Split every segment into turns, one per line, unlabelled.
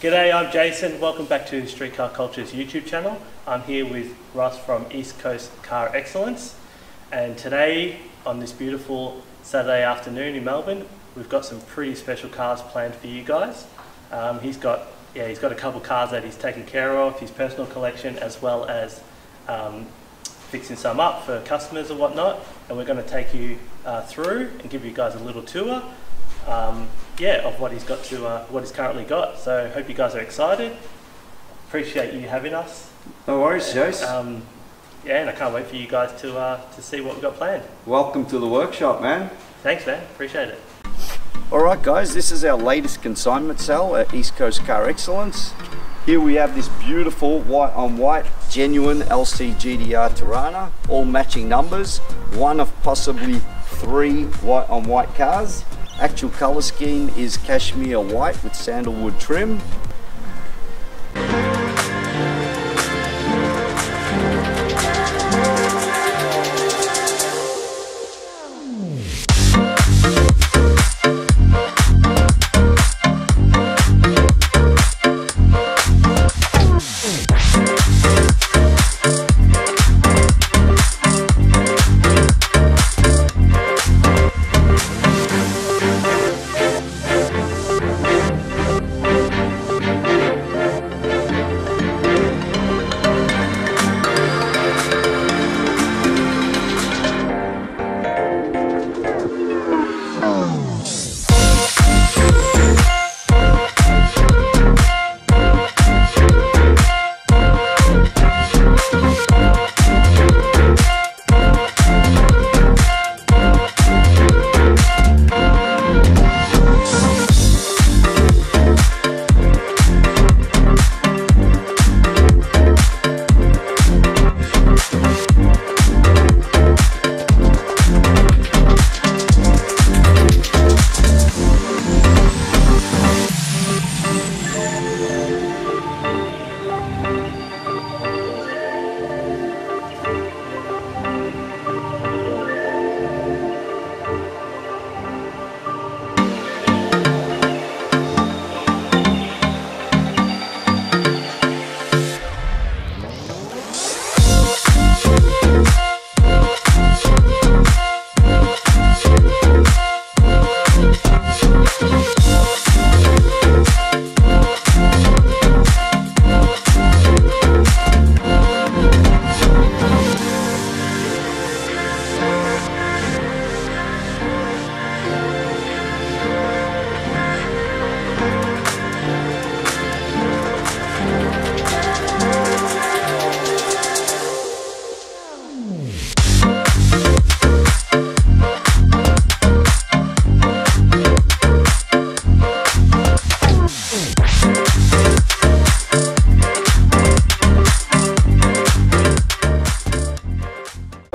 G'day, I'm Jason. Welcome back to Streetcar Culture's YouTube channel. I'm here with Russ from East Coast Car Excellence, and today on this beautiful Saturday afternoon in Melbourne, we've got some pretty special cars planned for you guys. He's got a couple cars that he's taking care of, his personal collection, as well as fixing some up for customers and whatnot. And we're going to take you through and give you guys a little tour, of what he's got what he's currently got. So hope you guys are excited. Appreciate you having us.
No worries, Jace.
And I can't wait for you guys to see what we've got planned.
Welcome to the workshop, man.
Thanks, man. Appreciate it.
Alright guys, this is our latest consignment sale at East Coast Car Excellence. Here we have this beautiful white on white genuine LC GDR Torana, all matching numbers, one of possibly 3 white on white cars. Actual colour scheme is cashmere white with sandalwood trim.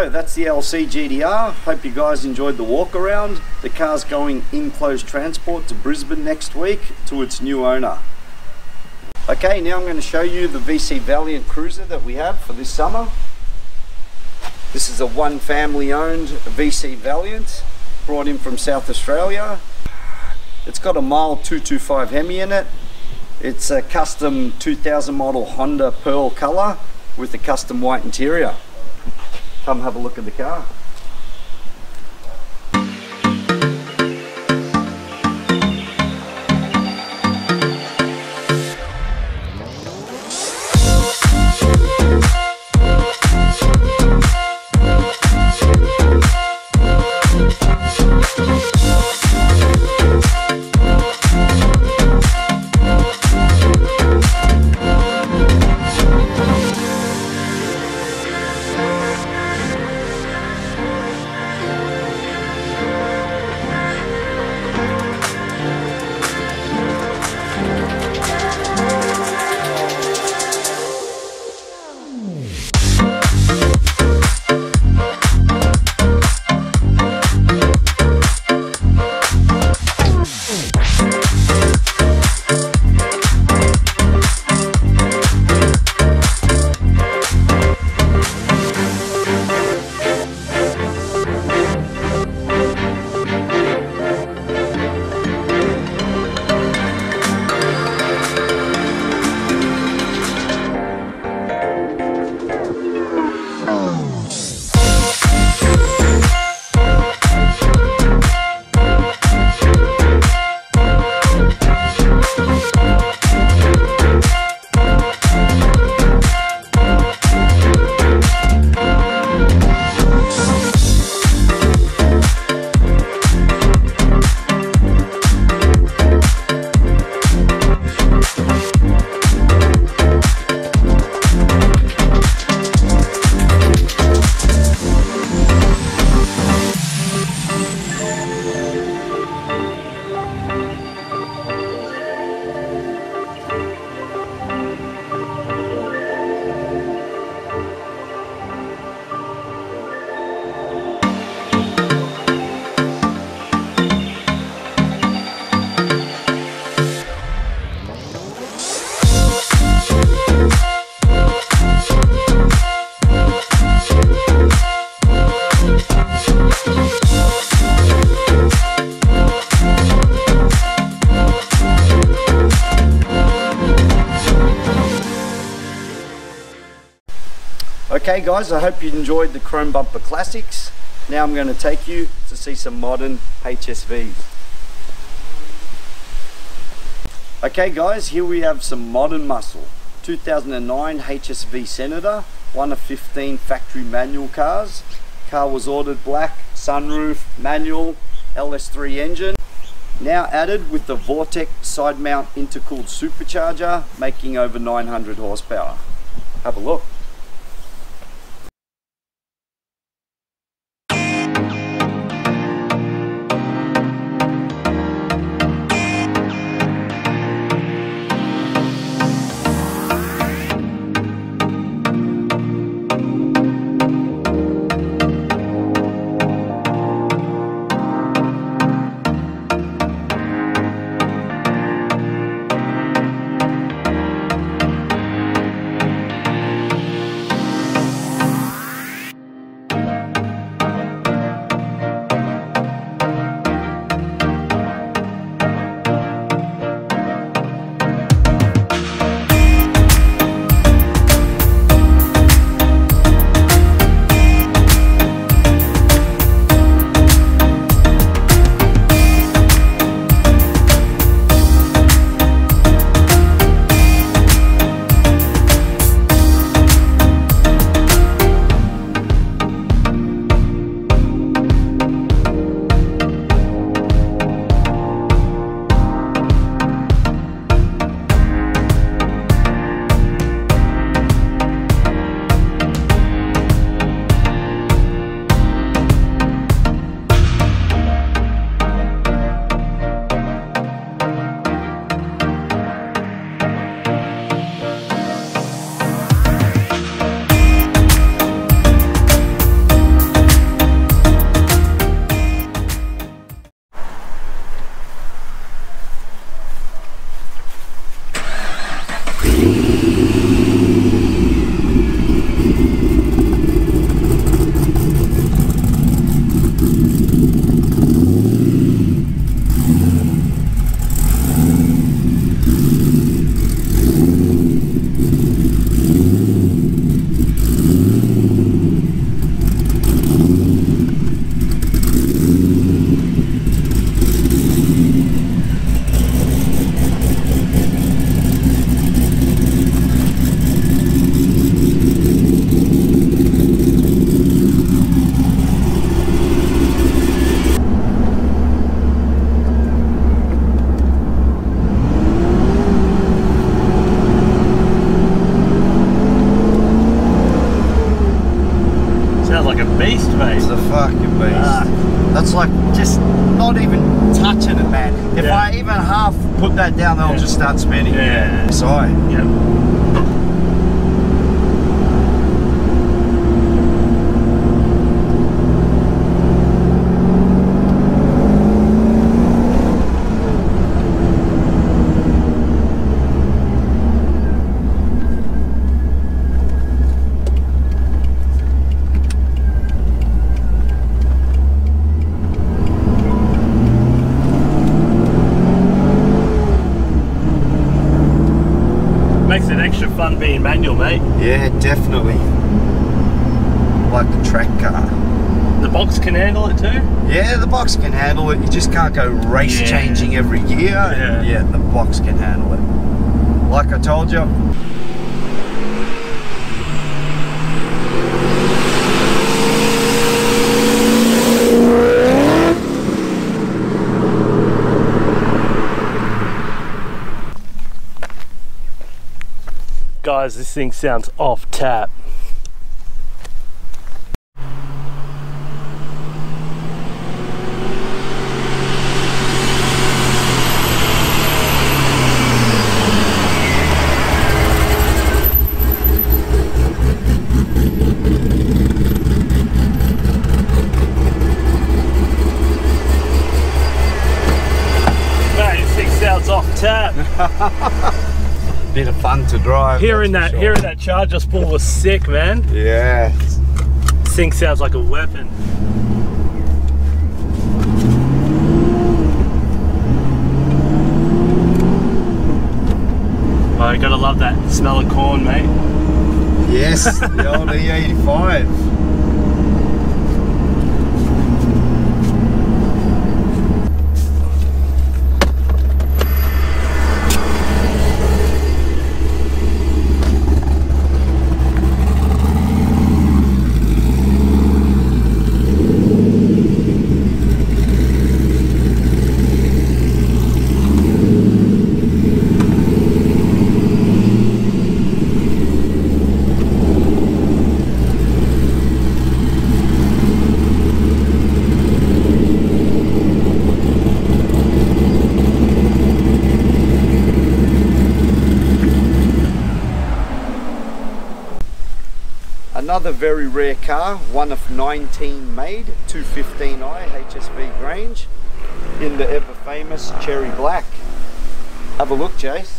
So that's the LC GDR. Hope you guys enjoyed the walk around. The car's going in closed transport to Brisbane next week to its new owner. Okay, now I'm going to show you the VC Valiant cruiser that we have for this summer. This is a one family owned VC Valiant, brought in from South Australia. It's got a mild 225 Hemi in it. It's a custom 2000 model Honda Pearl colour with a custom white interior. Come have a look at the car. Okay guys, I hope you enjoyed the Chrome Bumper Classics. Now I'm going to take you to see some modern HSVs. Okay guys, here we have some modern muscle. 2009 HSV Senator, one of 15 factory manual cars. Car was ordered black, sunroof, manual, LS3 engine. Now added with the Vortec side mount intercooled supercharger, making over 900 horsepower. Have a look. That's like just not even touching it, man. If I even half put that down, they'll just start spinning.
Yeah.
Sorry.
Yep. Makes it extra fun being manual, mate.
Yeah, definitely. Like the track car.
The box can handle it too?
Yeah, the box can handle it. You just can't go race changing every year. Yeah, the box can handle it. Like I told you.
Guys, this thing sounds off tap. Man, this thing sounds off tap.
Bit of fun to drive.
Hearing that charger spool was sick, man.
Yeah.
This thing sounds like a weapon. Oh, you gotta love that smell of corn, mate.
Yes, the old E85. Another very rare car, one of 19 made, 215i HSV Grange in the ever famous cherry black. Have a look, Jace.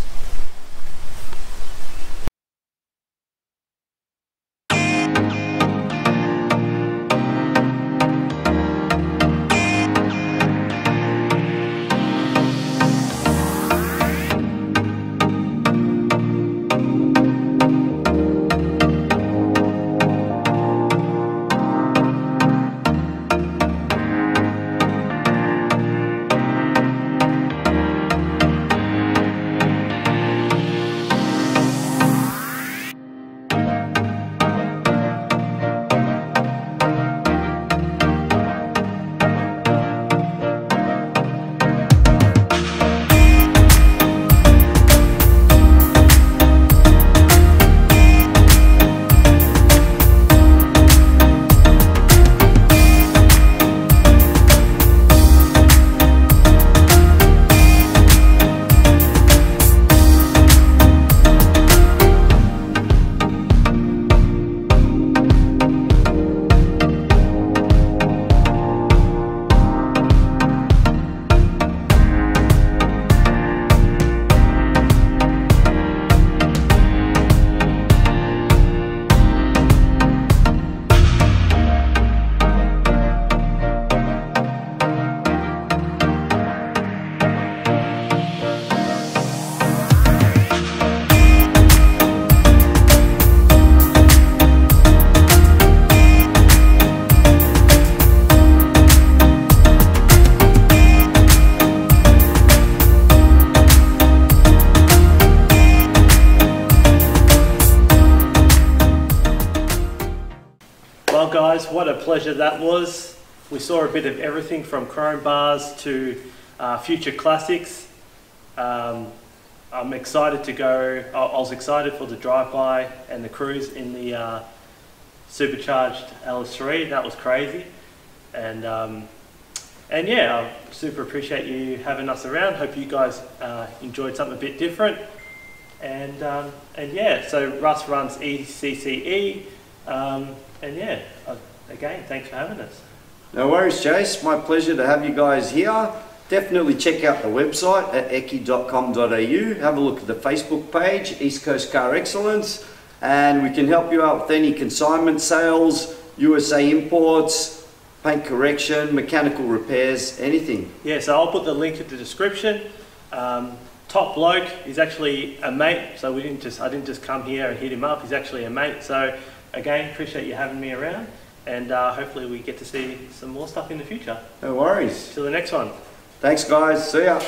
Well guys, what a pleasure that was. We saw a bit of everything from chrome bars to future classics. I'm excited to go. I was excited for the drive-by and the cruise in the supercharged LS3. That was crazy. And yeah, I super appreciate you having us around. Hope you guys enjoyed something a bit different. And yeah, so Russ runs ECCE. And yeah, again, thanks for having us.
No worries, Jace. My pleasure to have you guys here. Definitely check out the website at eki.com.au. Have a look at the Facebook page, East Coast Car Excellence, and we can help you out with any consignment sales, USA imports, paint correction, mechanical repairs, anything.
Yeah, so I'll put the link in the description. Top bloke, he's actually a mate, so I didn't just come here and hit him up. He's actually a mate. So again, appreciate you having me around, and hopefully we get to see some more stuff in the future.
No worries.
Till the next one.
Thanks guys, see ya.